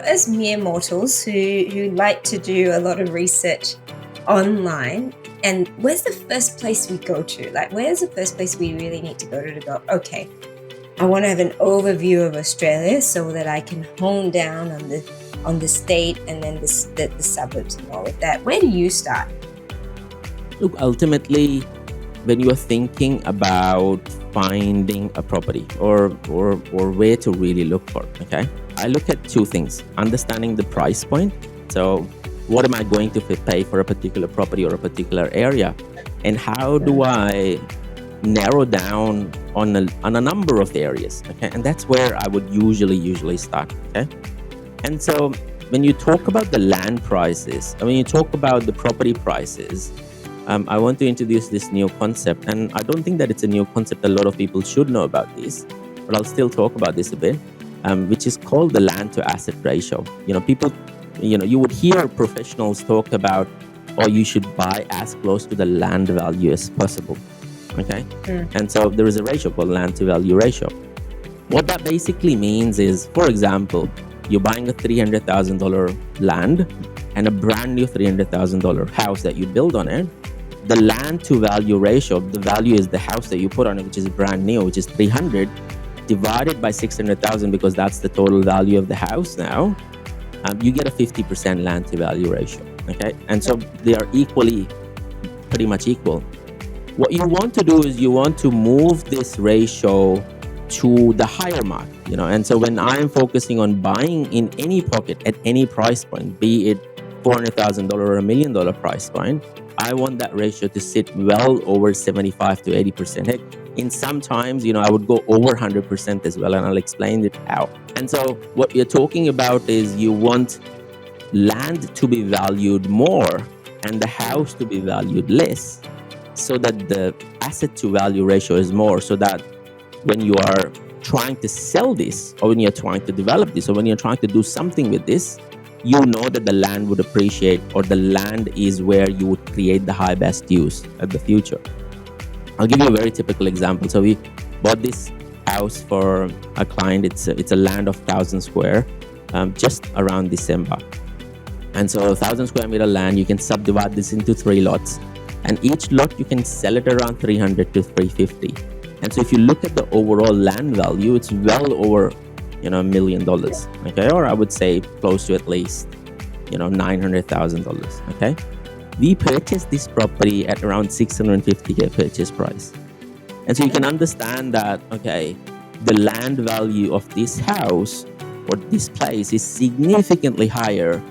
as mere mortals who like to do a lot of research online, and where's the first place we go to? Like, where's the first place we really need to go, okay, I want to have an overview of Australia so that I can hone down on the state and then the suburbs and all of that. Where do you start? Look, ultimately, when you are thinking about finding a property or where to really look for, okay, I look at two things: understanding the price point. So what am I going to pay for a particular property or a particular area, and how do I narrow down on a number of areas, okay? And that's where I would usually start, okay? And so when you talk about the land prices, when you talk about the property prices, I want to introduce this new concept, and I don't think that it's a new concept. A lot of people should know about this, but I'll still talk about this a bit, which is called the land to asset ratio. People, you would hear professionals talk about, oh, you should buy as close to the land value as possible, okay? And so there is a ratio called land to value ratio. What that basically means is, for example, you're buying a $300,000 land and a brand new $300,000 house that you build on it. The land to value ratio, the value is the house that you put on it, which is brand new, which is 300, divided by 600,000, because that's the total value of the house now. You get a 50% land to value ratio, okay? And so they are pretty much equal. What you want to do is you want to move this ratio to the higher mark, and so when I'm focusing on buying in any pocket at any price point, be it $400,000 or $1 million price point, I want that ratio to sit well over 75 to 80%. Heck, in some times, I would go over 100% as well, and I'll explain it how. And so what we're talking about is you want land to be valued more and the house to be valued less, so that the asset to value ratio is more, so that when you are trying to sell this, or when you're trying to develop this, or when you're trying to do something with this, you know that the land would appreciate, or the land is where you would create the high best use at the future. I'll give you a very typical example. So we bought this house for a client. It's a land of 1,000 square, just around December. And so 1,000 square meter land, you can subdivide this into 3 lots. And each lot, you can sell it around 300 to 350. And so if you look at the overall land value, it's well over $1 million, okay? Or I would say close to at least $900,000, okay? We purchased this property at around $650K purchase price. And so you can understand that, okay, the land value of this house or this place is significantly higher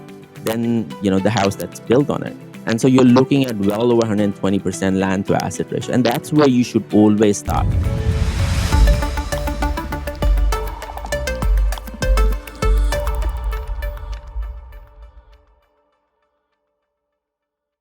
than the house that's built on it. And so you're looking at well over 120% land to asset ratio, and that's where you should always start.